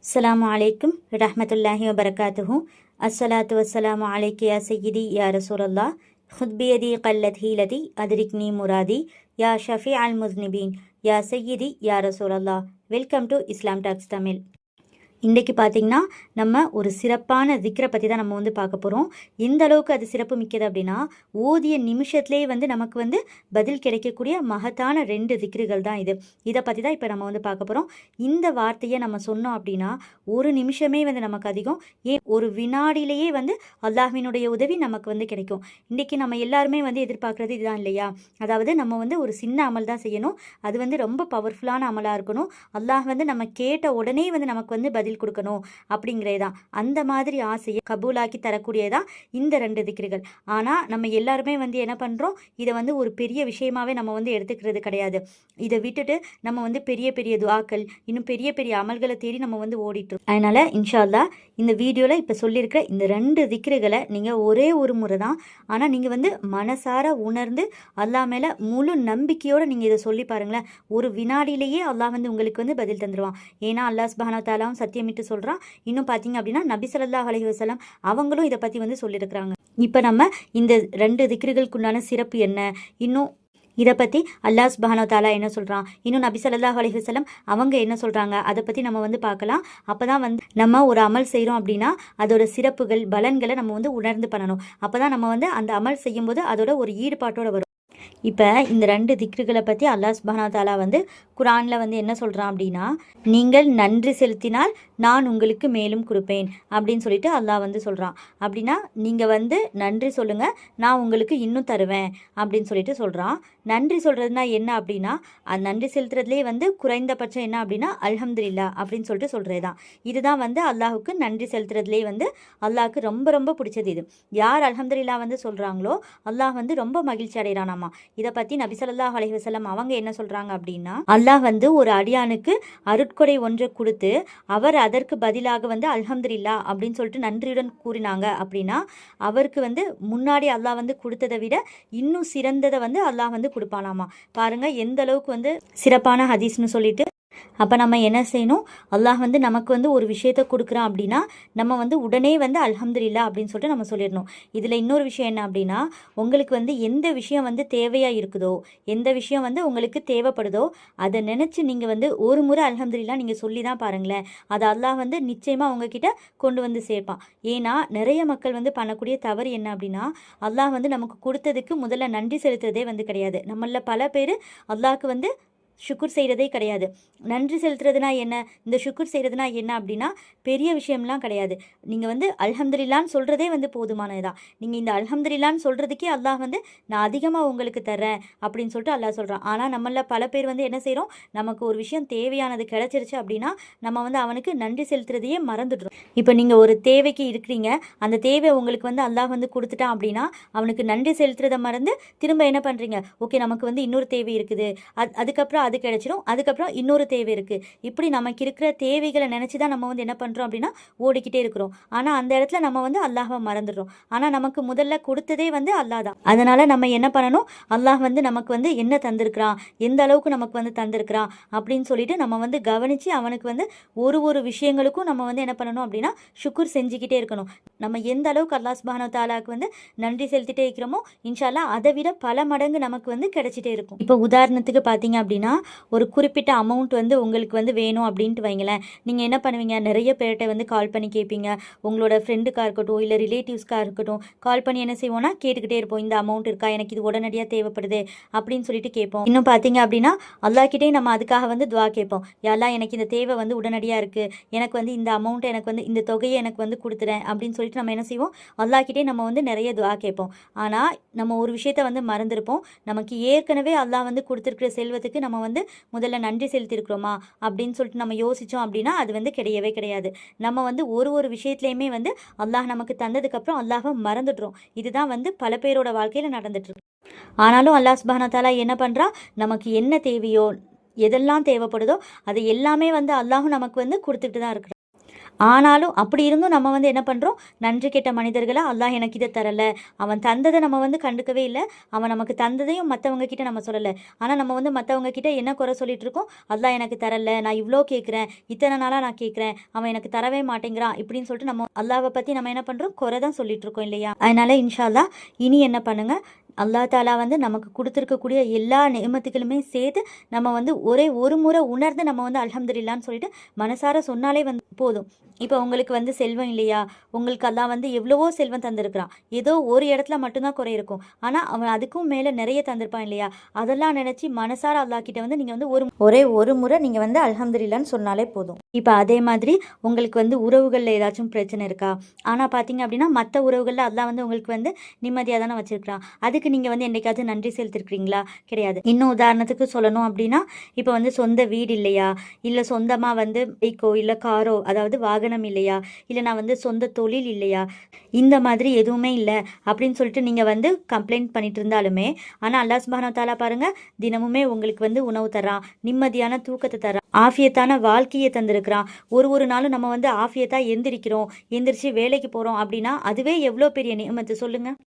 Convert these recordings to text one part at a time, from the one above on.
அஸ்ஸலாமு அலைக்கும் ரஹ்மத்துல்லாஹி வபரகாத்துஹு. அஸ்ஸலாத்து வஸ்ஸலாமு அலைக்க யா சய்யிதி யா ரசூலல்லாஹ். ஹுத்பியதி கல்லத் ஹீலதி அதிரிக்னி முராதி யா ஷஃபி அல் முஸ்னிபீன் யா சய்யிதி யா ரசூலல்லாஹ். Welcome to Islam talks Tamil. இன்றைக்கி பார்த்திங்கன்னா நம்ம ஒரு சிறப்பான திக்ரை பற்றி தான் நம்ம பார்க்க போகிறோம். எந்த அளவுக்கு அது சிறப்பு மிக்கது அப்படின்னா, ஓதிய நிமிஷத்துலேயே நமக்கு பதில் கிடைக்கக்கூடிய மகத்தான 2 திக்ருகள் தான் இது. இதை பற்றி தான் இப்போ நம்ம பார்க்க போகிறோம். இந்த வார்த்தையை நம்ம சொன்னோம் அப்படின்னா ஒரு நிமிஷமே நமக்கு அதிகம், ஏன் ஒரு வினாடியிலேயே அல்லாஹ்வினுடைய உதவி நமக்கு கிடைக்கும். இன்றைக்கி நம்ம எல்லாருமே எதிர்பார்க்குறது இதுதான் இல்லையா? அதாவது நம்ம ஒரு சின்ன அமல் தான் செய்யணும், அது ரொம்ப பவர்ஃபுல்லான அமலாக இருக்கணும். அல்லாஹ் நம்ம கேட்ட உடனே நமக்கு பதில் கொடுக்கணும் அப்படிங்கிறதான். அந்த மாதிரி ஆசையை கபூலாக்கி தரக்கூடியதான் இந்த 2 திக்ருகள். ஆனால் நம்ம எல்லாருமே என்ன பண்ணுறோம், இதை ஒரு பெரிய விஷயமாவே நம்ம எடுத்துக்கிறது கிடையாது. இதை விட்டுட்டு நம்ம பெரிய பெரிய துஆக்கள், இன்னும் பெரிய பெரிய அமல்களை தேடி நம்ம ஓடிட்டுருக்கோம். அதனால் இன்ஷா அல்லாஹ் இந்த வீடியோவில் இப்போ சொல்லியிருக்க இந்த 2 திக்ருகளை நீங்கள் ஒரே ஒரு முறை தான், ஆனால் நீங்கள் மனசார உணர்ந்து அல்லாஹ் மேலே முழு நம்பிக்கையோடு நீங்கள் இதை சொல்லி பாருங்களேன். ஒரு வினாடியிலேயே அல்லாஹ் உங்களுக்கு பதில் தந்துடுவான். ஏன்னா அல்லாஹ் சுப்ஹானஹு வ தஆலாவும் சத்தியமிட்டு சொல்கிறான். இன்னும் பார்த்தீங்க அப்படின்னா நபி ஸல்லல்லாஹு அலைஹி வஸல்லம் அவங்களும் இதை பற்றி சொல்லியிருக்கிறாங்க. இப்போ நம்ம இந்த 2 திக்ருகளுக்குண்டான சிறப்பு என்ன, இன்னும் இதை பற்றி அல்லாஹ் சுப்ஹானஹு வ தஆலா என்ன சொல்கிறான், இன்னும் நபி ஸல்லல்லாஹு அலைஹி வஸல்லம் அவங்க என்ன சொல்கிறாங்க, அதை பற்றி நம்ம பார்க்கலாம். அப்போ தான் நம்ம ஒரு அமல் செய்கிறோம் அப்படின்னா அதோட சிறப்புகள் பலன்களை நம்ம உணர்ந்து பண்ணணும். அப்போ தான் நம்ம அந்த அமல் செய்யும்போது அதோட ஒரு ஈடுபாட்டோடு வரும். இப்போ இந்த 2 திக்ருகளை பற்றி அல்லாஹ் சுப்ஹானஹு வ தஆலா குர்ஆனில் என்ன சொல்கிறான் அப்படின்னா, நீங்கள் நன்றி செலுத்தினால் நான் உங்களுக்கு மேலும் கொடுப்பேன் அப்படின்னு சொல்லிட்டு அல்லாஹ் சொல்கிறான். அப்படின்னா நீங்கள் நன்றி சொல்லுங்கள், நான் உங்களுக்கு இன்னும் தருவேன் அப்படின்னு சொல்லிட்டு சொல்கிறான். நன்றி சொல்கிறதுனா என்ன அப்படின்னா, அது நன்றி செலுத்துறதுலேயே குறைந்தபட்சம் என்ன அப்படின்னா அல்ஹம்துலில்லாஹ் அப்படின்னு சொல்லிட்டு சொல்கிறது தான். இதுதான் அல்லாஹுக்கு நன்றி செலுத்துறதுலேயே அல்லாஹுக்கு ரொம்ப ரொம்ப பிடிச்சது. இது யார் அல்ஹம்துலில்லாஹ் சொல்கிறாங்களோ அல்லாஹ் ரொம்ப மகிழ்ச்சி அடைகிறானாமா. இதை பற்றி நபி ஸல்லல்லாஹு அலைஹி வஸல்லம் அவங்க என்ன சொல்கிறாங்க அப்படின்னா, அல்லாஹ் ஒரு அடியானுக்கு அருட்கொடை ஒன்றை கொடுத்து அவர் அதற்கு பதிலாக அல்ஹம்துலில்லாஹ் அப்படின்னு சொல்லிட்டு நன்றியுடன் கூறினாங்க அப்படின்னா அவருக்கு முன்னாடி அல்லாஹ் கொடுத்ததை விட இன்னும் சிறந்ததை அல்லாஹ் கொடுப்பானாமா. பாருங்க எந்த அளவுக்கு சிறப்பான ஹதீஸ்னு சொல்லிட்டு. அப்போ நம்ம என்ன செய்யணும், அல்லாஹ் நமக்கு ஒரு விஷயத்தை கொடுக்குறான் அப்படின்னா நம்ம உடனே அல்ஹம்துலில்லாஹ் அப்படின்னு சொல்லிட்டு நம்ம சொல்லிடணும். இதில் இன்னொரு விஷயம் என்ன அப்படின்னா, உங்களுக்கு எந்த விஷயம் தேவையாக இருக்குதோ, எந்த விஷயம் உங்களுக்கு தேவைப்படுதோ அதை நினச்சி நீங்கள் ஒரு முறை அல்ஹம்துலில்லாஹ் நீங்கள் சொல்லி தான் பாருங்களேன். அதை அல்லாஹ் நிச்சயமாக உங்ககிட்ட கொண்டு சேர்ப்பான். ஏன்னா நிறைய மக்கள் பண்ணக்கூடிய தவறு என்ன அப்படின்னா, அல்லாஹ் நமக்கு கொடுத்ததுக்கு முதல்ல நன்றி செலுத்துறதே கிடையாது. நம்மள பல பேர் அல்லாஹ்க்கு ஷுக்குர் செய்கிறதே கிடையாது. நன்றி செலுத்துறதுனா என்ன, இந்த ஷுக்குர் செய்கிறதுனா என்ன அப்படின்னா பெரிய விஷயம்லாம் கிடையாது. நீங்கள் அல்ஹம்துலில்லாஹ்னு சொல்கிறதே போதுமானதுதான். நீங்கள் இந்த அல்ஹம்துலில்லாஹ்னு சொல்கிறதுக்கே அல்லாஹ் நான் அதிகமாக உங்களுக்கு தர்றேன் அப்படின்னு சொல்லிட்டு அல்லாஹ் சொல்கிறான். ஆனால் நம்மள பல பேர் என்ன செய்கிறோம், நமக்கு ஒரு விஷயம் தேவையானது கிடச்சிருச்சு அப்படின்னா நம்ம அவனுக்கு நன்றி செலுத்துறதையே மறந்துடுறோம். இப்போ நீங்கள் ஒரு தேவைக்கு இருக்கிறீங்க, அந்த தேவை உங்களுக்கு அல்லாஹ் கொடுத்துட்டான் அப்படின்னா அவனுக்கு நன்றி செலுத்துறதை மறந்து திரும்ப என்ன பண்ணுறீங்க, ஓகே நமக்கு இன்னொரு தேவை இருக்குது, அதுக்கப்புறம் அது கிடைச்சிடும், அதுக்கப்புறம் இன்னொரு தேவை இருக்குது. இப்படி நமக்கு இருக்கிற தேவைகளை நினச்சி தான் நம்ம என்ன பண்ணுறோம் அப்படின்னா ஓடிக்கிட்டே இருக்கிறோம். ஆனால் அந்த இடத்துல நம்ம அல்லாஹ்வை மறந்துடுறோம். ஆனால் நமக்கு முதல்ல கொடுத்ததே அல்லாஹ் தான். அதனால் நம்ம என்ன பண்ணணும், அல்லாஹ் நமக்கு என்ன தந்திருக்கிறான், எந்த அளவுக்கு நமக்கு தந்திருக்கிறான் அப்படின்னு சொல்லிட்டு நம்ம கவனித்து அவனுக்கு ஒரு விஷயங்களுக்கும் நம்ம என்ன பண்ணணும் அப்படின்னா ஷுக்குர் செஞ்சுக்கிட்டே இருக்கணும். நம்ம எந்த அளவுக்கு அல்லாஹ் சுப்ஹானஹு வ தஆலாக்கு நன்றி செலுத்திட்டே இருக்கிறோமோ இன்ஷா அல்லாஹ் அதை விட பல மடங்கு நமக்கு கிடைச்சிட்டே இருக்கும். இப்போ உதாரணத்துக்கு பார்த்தீங்க அப்படின்னா ஒரு குறிப்பிட்ட அமௌண்ட் உங்களுக்கு வேணும் அப்படின்ட்டு வைங்களேன். நீங்கள் என்ன பண்ணுவீங்க, நிறைய பேர்கிட்ட கால் பண்ணி கேட்பீங்க. உங்களோட ஃப்ரெண்டுக்காக இருக்கட்டும் இல்லை ரிலேட்டிவ்ஸ்க்காக இருக்கட்டும் கால் பண்ணி என்ன செய்வோம்னா கேட்டுக்கிட்டே இருப்போம், இந்த அமௌண்ட் இருக்கா, எனக்கு இது உடனடியாக தேவைப்படுது அப்படின்னு சொல்லிட்டு கேட்போம். இன்னும் பார்த்தீங்க அப்படின்னா அல்லாஹ்கிட்டே நம்ம அதுக்காக துவா கேட்போம். யா அல்லாஹ் எனக்கு இந்த தேவை உடனடியாக இருக்குது, எனக்கு இந்த அமௌண்ட்டை எனக்கு இந்த தொகையை எனக்கு கொடுத்துறேன் அப்படின்னு சொல்லிட்டு நம்ம என்ன செய்வோம், அல்லாஹ்கிட்டே நம்ம நிறைய துவா கேட்போம். ஆனால் நம்ம ஒரு விஷயத்தை மறந்துருப்போம். நமக்கு ஏற்கனவே அல்லாஹ் கொடுத்துருக்கிற செல்வத்துக்கு நம்ம முதல்ல நன்றி செலுத்திருக்கிறோமா அப்படின்னு சொல்லிட்டு நம்ம யோசித்தோம் அப்படின்னா அது கிடையவே கிடையாது. நம்ம ஒரு விஷயத்துலையுமே அல்லாஹ் நமக்கு தந்ததுக்கப்புறம் அல்லாஹை மறந்துடுறோம். இதுதான் பல பேரோட வாழ்க்கையில் நடந்துட்டுருக்கு. ஆனாலும் அல்லாஹ் சுப்ஹானஹு வ தஆலா என்ன பண்ணுறா, நமக்கு என்ன தேவையோ எதெல்லாம் தேவைப்படுதோ அதை எல்லாமே அல்லாஹும் நமக்கு கொடுத்துட்டு தான் இருக்கிறான். ஆனாலும் அப்படி இருந்தும் நம்ம வந்து என்ன பண்ணுறோம், நன்றி கெட்ட மனிதர்களா, அல்லாஹ் எனக்கு இதை தரலை, அவன் தந்ததை நம்ம வந்து கண்டுக்கவே இல்லை, அவன் நமக்கு தந்ததையும் மற்றவங்க கிட்ட நம்ம சொல்லலை. ஆனால் நம்ம வந்து மற்றவங்க கிட்ட என்ன குறை சொல்லிட்டு இருக்கோம், அல்லாஹ் எனக்கு தரலை, நான் இவ்வளோ கேட்குறேன், இத்தனை நாளாக நான் கேட்குறேன், அவன் எனக்கு தரவே மாட்டேங்கிறான் இப்படின்னு சொல்லிட்டு நம்ம அல்லாவை பற்றி நம்ம என்ன பண்ணுறோம், குறை தான் சொல்லிட்டு இருக்கோம் இல்லையா. அதனால இன்ஷா அல்லாஹ் இனி என்ன பண்ணுங்க, அல்லா தாலா வந்து நமக்கு கொடுத்துருக்கக்கூடிய எல்லா நியமத்துக்களுமே சேர்த்து நம்ம வந்து ஒரே ஒரு முறை உணர்ந்து நம்ம வந்து அல்ஹம்துலில்லான்னு சொல்லிட்டு மனசார சொன்னாலே வந்து போதும். இப்போ உங்களுக்கு வந்து செல்வம் இல்லையா, உங்களுக்கு எல்லாம் வந்து எவ்வளவோ செல்வம் தந்திருக்கிறான், ஏதோ ஒரு இடத்துல மட்டும்தான் குறை இருக்கும், ஆனால் அவன் அதுக்கும் மேலே நிறைய தந்திருப்பான் இல்லையா, அதெல்லாம் நினச்சி மனசார அல்லா கிட்ட வந்து நீங்கள் வந்து ஒரே ஒரு முறை நீங்கள் வந்து அல்ஹம்துலில்லான்னு சொன்னாலே போதும். இப்போ அதே மாதிரி உங்களுக்கு வந்து உறவுகளில் ஏதாச்சும் பிரச்சனை இருக்கா, ஆனால் பார்த்தீங்க அப்படின்னா மற்ற உறவுகளில் அதெல்லாம் வந்து உங்களுக்கு வந்து நிம்மதியாக தானே வச்சுருக்கிறான், அதுக்கு நீங்கள் வந்து என்றைக்காவது நன்றி செலுத்திருக்கிறீங்களா? கிடையாது. இன்னும் உதாரணத்துக்கு சொல்லணும் அப்படின்னா, இப்போ வந்து சொந்த வீடு இல்லையா, இல்லை சொந்தமாக வந்து பைக்கோ இல்லை காரோ அதாவது வாகனம் இல்லையா, இல்லை நான் வந்து சொந்த தொழில் இல்லையா, இந்த மாதிரி எதுவுமே இல்லை அப்படின்னு சொல்லிட்டு நீங்கள் வந்து கம்ப்ளைண்ட் பண்ணிட்டு இருந்தாலுமே, ஆனால் அல்லாஹ் சுப்ஹானஹு வ தஆலா பாருங்கள், தினமுமே உங்களுக்கு வந்து உணவு தரான், நிம்மதியான தூக்கத்தை தரான், ஆஃபியத்தான வாழ்க்கையை தந்திருக்கிறான். ஒரு நாளும் நம்ம வந்து ஆஃபியத்தாக எந்திரிச்சு வேலைக்கு போகிறோம் அப்படின்னா அதுவே எவ்வளோ பெரிய நியமத்து சொல்லுங்கள்.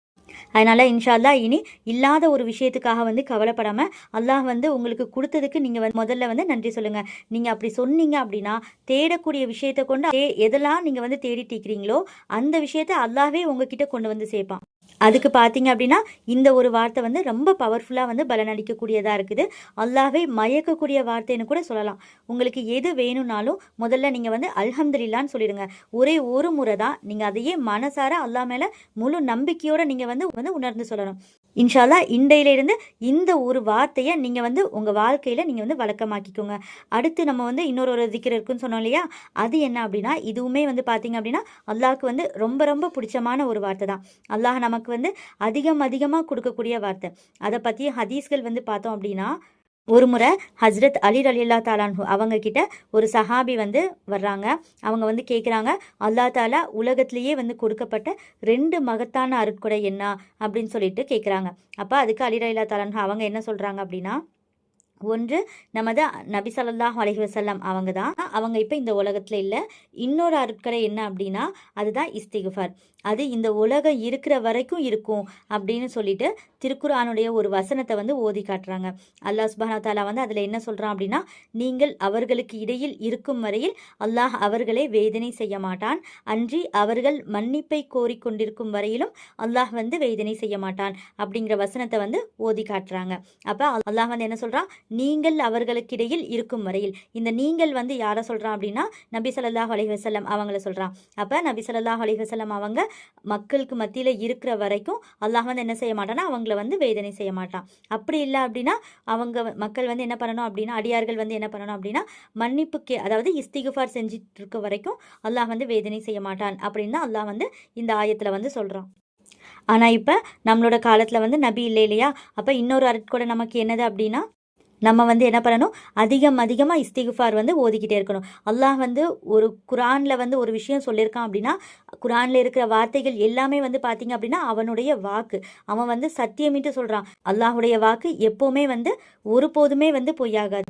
அதனால் இன்ஷா அல்லாஹ் இனி இல்லாத ஒரு விஷயத்துக்காக வந்து கவலைப்படாமல் அல்லாஹ் வந்து உங்களுக்கு கொடுத்ததுக்கு நீங்கள் வந்து முதல்ல வந்து நன்றி சொல்லுங்கள். நீங்கள் அப்படி சொன்னீங்க அப்படின்னா தேடக்கூடிய விஷயத்தை கொண்டு எதெல்லாம் நீங்கள் வந்து தேடிட்டு இருக்கிறீங்களோ அந்த விஷயத்தை அல்லாஹ்வே உங்ககிட்ட கொண்டு வந்து சேர்ப்பான். அதுக்கு பார்த்தீங்க அப்படின்னா இந்த ஒரு வார்த்தை வந்து ரொம்ப பவர்ஃபுல்லாக வந்து பலனளிக்கக்கூடியதாக இருக்குது. அல்லாஹ்வே மயக்கக்கூடிய வார்த்தைன்னு கூட சொல்லலாம். உங்களுக்கு எது வேணும்னாலும் முதல்ல நீங்கள் வந்து அல்ஹம்துலில்லான்னு சொல்லிடுங்க. ஒரே ஒரு முறை தான் நீங்கள் அதையே மனசார அல்லாஹ் மேலே முழு நம்பிக்கையோடு நீங்கள் வந்து உணர்ந்து சொல்லணும். இன்ஷா அல்லாஹ் இன்றையிலிருந்து இந்த ஒரு வார்த்தையை நீங்கள் வந்து உங்கள் வாழ்க்கையில் நீங்கள் வந்து வழக்கமாக்கிக்கோங்க. அடுத்து நம்ம வந்து இன்னொரு திக்ர் இருக்குன்னு சொன்னோம் இல்லையா, அது என்ன அப்படின்னா இதுவுமே வந்து பார்த்தீங்க அப்படின்னா அல்லாஹ்க்கு வந்து ரொம்ப ரொம்ப பிடிச்சமான ஒரு வார்த்தை தான். அல்லாஹ் நமக்கு வந்து அதிகமாக கொடுக்கக்கூடிய வார்த்தை. அதை பற்றி ஹதீஸ்கள் வந்து பார்த்தோம் அப்படின்னா, ஒரு முறை ஹஸ்ரத் அலி ரலியல்லாஹு தஆலா அன்ஹு அவங்க கிட்ட ஒரு சஹாபி வந்து வர்றாங்க. அவங்க வந்து கேட்குறாங்க, அல்லாஹ் தாலா உலகத்திலேயே வந்து கொடுக்கப்பட்ட 2 மகத்தான அருட்கொடை என்ன அப்படின்னு சொல்லிட்டு கேட்குறாங்க. அப்போ அதுக்கு அலி ரலியல்லாஹு தஆலா அன்ஹு அவங்க என்ன சொல்கிறாங்க அப்படின்னா, ஒன்று நமது நபி ஸல்லல்லாஹு அலைஹி வஸல்லம் அவங்க தான், அவங்க இப்போ இந்த உலகத்தில் இல்லை. இன்னொரு அருட்கொடை என்ன அப்படின்னா அதுதான் இஸ்திக்ஃபார். அது இந்த உலகம் இருக்கிற வரைக்கும் இருக்கும் அப்படின்னு சொல்லிட்டு திருக்குர்ஆனுடைய ஒரு வசனத்தை வந்து ஓதி காட்டுறாங்க. அல்லாஹ் சுப்ஹானஹு வ தஆலா வந்து அதில் என்ன சொல்கிறான் அப்படின்னா, நீங்கள் அவர்களுக்கு இடையில் இருக்கும் வரையில் அல்லாஹ் அவர்களை வேதனை செய்ய மாட்டான், அன்றி அவர்கள் மன்னிப்பை கோரிக்கொண்டிருக்கும் வரையிலும் அல்லாஹ் வந்து வேதனை செய்ய மாட்டான் அப்படிங்கிற வசனத்தை வந்து ஓதி காட்டுறாங்க. அப்போ அல்லாஹ் வந்து என்ன சொல்கிறான், நீங்கள் அவர்களுக்கிடையில் இருக்கும் வரையில். இந்த நீங்கள் வந்து யாரை சொல்கிறான் அப்படின்னா நபி ஸல்லல்லாஹு அலைஹி வஸல்லம் அவங்கள சொல்கிறான். அப்போ நபி ஸல்லல்லாஹு அலைஹி வஸல்லம் அவங்க மக்களுக்கு மத்தியில் இருக்கிற வரைக்கும் அல்லாஹ் வந்து என்ன செய்ய மாட்டான்னா அவங்கள வந்து வேதனை செய்ய மாட்டான். அப்படி இல்லை அப்படின்னா அவங்க மக்கள் வந்து என்ன பண்ணணும் அப்படின்னா, அடியார்கள் வந்து என்ன பண்ணணும் அப்படின்னா மன்னிப்புக்கு அதாவது இஸ்திக்ஃபார் செஞ்சுட்டு இருக்க வரைக்கும் அல்லாஹ் வந்து வேதனை செய்ய மாட்டான் அப்படின்னு தான் அல்லாஹ் வந்து இந்த ஆயத்தில் வந்து சொல்கிறான். ஆனால் இப்போ நம்மளோட காலத்தில் வந்து நபி இல்லை இல்லையா, அப்போ இன்னொரு அருட்கொடை நமக்கு என்னது அப்படின்னா, நம்ம வந்து என்ன பண்ணணும், அதிகமாக இஸ்திக்ஃபார் வந்து ஓதிக்கிட்டே இருக்கணும். அல்லாஹ் வந்து ஒரு குரானில் வந்து ஒரு விஷயம் சொல்லியிருக்கான் அப்படின்னா, குரானில் இருக்கிற வார்த்தைகள் எல்லாமே வந்து பார்த்தீங்க அப்படின்னா அவனுடைய வாக்கு. அவன் வந்து சத்தியமிட்டு சொல்கிறான். அல்லாஹுடைய வாக்கு எப்போவுமே வந்து ஒருபோதுமே வந்து பொய்யாகாது.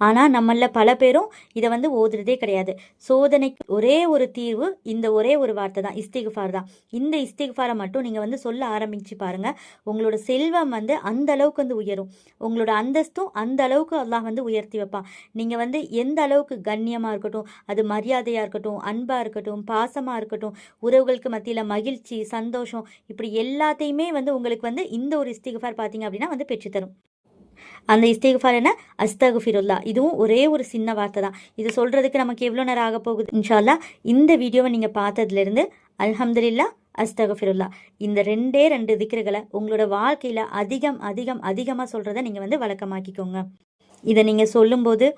ஆனால் நம்மள பல பேரும் இதை வந்து ஓதுறதே கிடையாது. சோதனைக்கு ஒரே ஒரு தீர்வு இந்த ஒரே ஒரு வார்த்தை தான், இஸ்திக்ஃபார் தான். இந்த இஸ்திக்ஃபாரை மட்டும் நீங்கள் வந்து சொல்ல ஆரம்பித்து பாருங்கள், உங்களோட செல்வம் வந்து அந்த அளவுக்கு வந்து உயரும், உங்களோட அந்தஸ்தும் அந்த அளவுக்கு அல்லாஹ் வந்து உயர்த்தி வைப்பான். நீங்கள் வந்து எந்த அளவுக்கு கண்ணியமாக இருக்கட்டும், அது மரியாதையாக இருக்கட்டும், அன்பாக இருக்கட்டும், பாசமாக இருக்கட்டும், உறவுகளுக்கு மத்தியில் மகிழ்ச்சி, சந்தோஷம், இப்படி எல்லாத்தையுமே வந்து உங்களுக்கு வந்து இந்த ஒரு இஸ்திக்ஃபார் பார்த்தீங்க அப்படின்னா வந்து பெற்றுத்தரும். அந்த இஸ்திக்ஃபார் என்ன, அஸ்தகுஃபிருல்லா. இதுவும் ஒரே ஒரு சின்ன வார்த்தை தான். இது சொல்கிறதுக்கு நமக்கு எவ்வளோ நேரம் ஆக போகுது? இன்ஷா அல்லாஹ் இந்த வீடியோவை நீங்கள் பார்த்ததுலேருந்து அல்ஹம்துலில்லாஹ், அஸ்தகுஃபிருல்லா, இந்த 2 திக்ருகளை உங்களோட வாழ்க்கையில் அதிகமாக சொல்கிறத நீங்கள் வந்து வழக்கமாக்கிக்கோங்க. இதை நீங்கள் சொல்லும்போது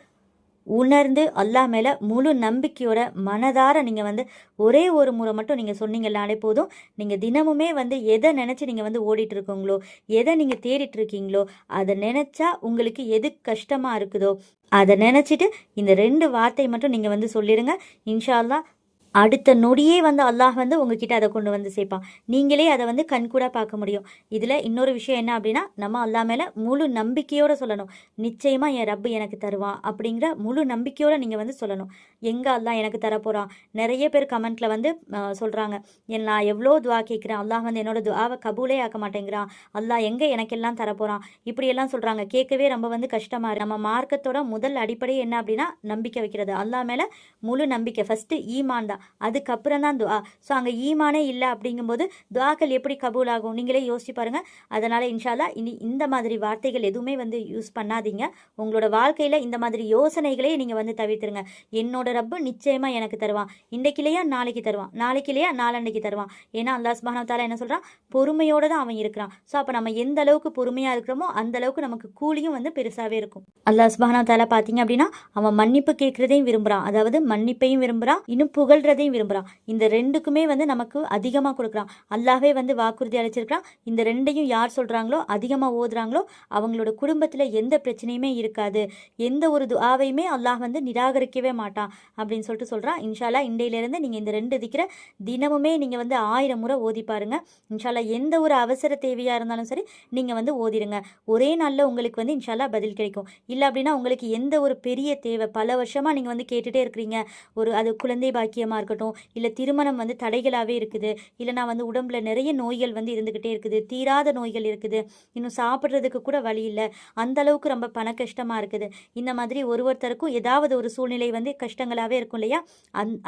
உணர்ந்து அல்லாஹ் மேலே முழு நம்பிக்கையோட மனதார நீங்கள் வந்து ஒரே ஒரு முறை மட்டும் நீங்கள் சொன்னீங்கன்னாலே போதும். நீங்கள் தினமுமே வந்து எதை நினச்சி நீங்கள் வந்து ஓடிட்டு இருக்கீங்களோ, எதை நீங்கள் தேடிட்டு இருக்கீங்களோ, அதை நினச்சா உங்களுக்கு எது கஷ்டமாக இருக்குதோ அதை நினச்சிட்டு இந்த 2 வார்த்தை மட்டும் நீங்கள் வந்து சொல்லிடுங்க. இன்ஷா அல்லாஹ் அடுத்த நொடியே வந்து அல்லாஹ் வந்து உங்ககிட்ட அதை கொண்டு வந்து சேர்ப்பான். நீங்களே அதை வந்து கண்கூட பார்க்க முடியும். இதில் இன்னொரு விஷயம் என்ன அப்படின்னா, நம்ம அல்லாஹ் மேலே முழு நம்பிக்கையோடு சொல்லணும். நிச்சயமாக என் ரப்பு எனக்கு தருவான் அப்படிங்கிற முழு நம்பிக்கையோடு நீங்கள் வந்து சொல்லணும். எங்கே அல்லாஹ் எனக்கு தரப்போகிறான். நிறைய பேர் கமெண்ட்டில் வந்து சொல்கிறாங்க, நான் எவ்வளோ துவா கேட்குறேன், அல்லாஹ் வந்து என்னோட துவாவை கபூலே ஆக்க மாட்டேங்கிறான், அல்லாஹ் எங்கே எனக்கெல்லாம் தரப்போகிறான், இப்படியெல்லாம் சொல்கிறாங்க. கேட்கவே ரொம்ப வந்து கஷ்டமாக இருக்குது. நம்ம மார்க்கத்தோட முதல் அடிப்படை என்ன அப்படின்னா நம்பிக்கை வைக்கிறது. அல்லாஹ் மேலே முழு நம்பிக்கை. ஃபஸ்ட்டு ஈமான் தான், அதுக்கப்புறம் தான் துவா. ஸோ அங்கே ஈமானே இல்லை அப்படிங்கும்போது துவாக்கள் எப்படி கபூல் ஆகும் நீங்களே யோசிச்சு பாருங்கள். அதனால் இன்ஷால்லா இனி இந்த மாதிரி வார்த்தைகள் எதுவுமே வந்து யூஸ் பண்ணாதீங்க. உங்களோட வாழ்க்கையில் இந்த மாதிரி யோசனைகளே நீங்கள் வந்து தவிர்த்துருங்க. என்னோட ரப்பு நிச்சயமாக எனக்கு தருவான், இன்றைக்கு இல்லையா நாளைக்கு தருவான், நாளைக்கு இல்லையா நாளன்னைக்கு தருவான். ஏன்னா அல்லாஹ் சுப்ஹானஹு வ தஆலா என்ன சொல்கிறான், பொறுமையோடு தான் அவன் இருக்கிறான். ஸோ அப்போ நம்ம எந்த அளவுக்கு பொறுமையாக இருக்கிறோமோ அந்த அளவுக்கு நமக்கு கூலியும் வந்து பெருசாகவே இருக்கும். அல்லாஹ் சுப்ஹானஹு வ தஆலா பார்த்தீங்க அப்படின்னா அவன் மன்னிப்பு கேட்குறதையும் விரும்புகிறான், அதாவது மன்னிப்பையும் விரும்புகிறான், இன்னும் புகழ்றதையும் விரும்புகிறான். இந்த ரெண்டுக்குமே வந்து நமக்கு அதிகமாக கொடுக்குறான். அல்லாஹ்வே வந்து வாக்குறுதி அளிச்சிருக்கிறான். இந்த ரெண்டையும் யார் சொல்கிறாங்களோ அதிகமாக ஓதுறாங்களோ அவங்களோட குடும்பத்தில் எந்த பிரச்சனையுமே இருக்காது, எந்த ஒரு துஆவையுமே அல்லாஹ் வந்து நிராகரிக்கவே மாட்டான் அப்படின்னு சொல்லிட்டு சொல்கிறான். இன்ஷால்லா இன்றையிலேருந்து நீங்கள் இந்த 2 திக்ர தினமுமே நீங்கள் வந்து 1000 முறை ஓதி பாருங்கள். இன்ஷால்லா எந்த ஒரு அவசர தேவையாக இருந்தாலும் சரி நீங்கள் வந்து ஓதிடுங்க. ஒரே நாளில் உங்களுக்கு வந்து இன்ஷால்லா பதில் கிடைக்கும். இல்லை அப்படின்னா உங்களுக்கு எந்த ஒரு பெரிய தேவை பல வருஷமாக நீங்கள் வந்து கேட்டுகிட்டே இருக்கிறீங்க, அது குழந்தை பாக்கியமாக இருக்கட்டும், இல்லை திருமணம் வந்து தடைகளாகவே இருக்குது, இல்லைனா வந்து உடம்புல நிறைய நோய்கள் வந்து இருந்துக்கிட்டே இருக்குது, தீராத நோய்கள் இருக்குது, இன்னும் சாப்பிட்றதுக்கு கூட வழி இல்லை, அந்த அளவுக்கு ரொம்ப பண கஷ்டமாக இருக்குது, இந்த மாதிரி ஒருத்தருக்கும் ஏதாவது ஒரு சூழ்நிலை வந்து கஷ்டங்களாகவே இருக்கும் இல்லையா.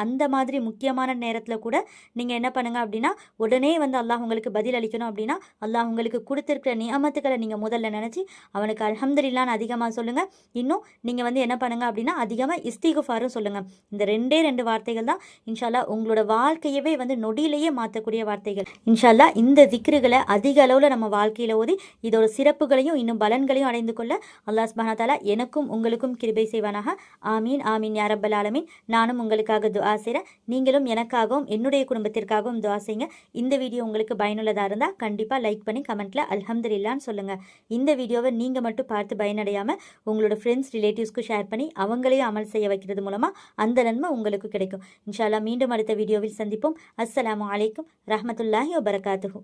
அந்த மாதிரி முக்கியமான நேரத்தில் கூட நீங்கள் என்ன பண்ணுங்கள் அப்படின்னா உடனே வந்து அல்லாஹ் உங்களுக்கு பதில் அளிக்கணும். அப்படின்னா அல்லாஹ் உங்களுக்கு கொடுத்துருக்கிற நியமத்துக்களை நீங்கள் முதல்ல நினச்சி அவனுக்கு அல்ஹம்துலில்லாஹ்னு அதிகமாக சொல்லுங்கள். இன்னும் நீங்கள் வந்து என்ன பண்ணுங்கள் அப்படின்னா அதிகமாக இஸ்திகுஃபாரும் சொல்லுங்கள். இந்த 2 வார்த்தைகள் தான் இன்ஷால்லா உங்களோட வாழ்க்கையவே வந்து நொடியிலேயே மாற்றக்கூடிய வார்த்தைகள். இன்ஷால்லா இந்த திக்ருகளை அதிக அளவில் நம்ம வாழ்க்கையில் ஓதி இதோட சிறப்புகளையும் இன்னும் பலன்களையும் அடைந்து கொள்ள அல்லாஹ் சுப்ஹானஹு வ தஆலா எனக்கும் உங்களுக்கும் கிருபை செய்வானாக. ஆமீன் ஆமீன் யா ரப்பல் ஆலமீன். நானும் உங்களுக்காக துஆ செய்கிறேன், நீங்களும் எனக்காகவும் என்னுடைய குடும்பத்திற்காகவும் துஆ செய்யுங்க. இந்த வீடியோ உங்களுக்கு பயனுள்ளதாக இருந்தால் கண்டிப்பாக லைக் பண்ணி கமெண்ட்டில் அல்ஹம்துலில்லாஹ்னு சொல்லுங்கள். இந்த வீடியோவை நீங்கள் மட்டும் பார்த்து பயனடையாமல் உங்களோட ஃப்ரெண்ட்ஸ் ரிலேட்டிவ்ஸ்க்கு ஷேர் பண்ணி அவங்களையும் அமல் செய்ய வைக்கிறது மூலமாக அந்த நன்மை உங்களுக்கு கிடைக்கும். இன்ஷா அல்லாஹ் மீண்டும் அடுத்த வீடியோவில் சந்திப்போம். அஸ்ஸலாமு அலைக்கும் ரஹ்மத்துல்லாஹி வபரகாத்துஹு.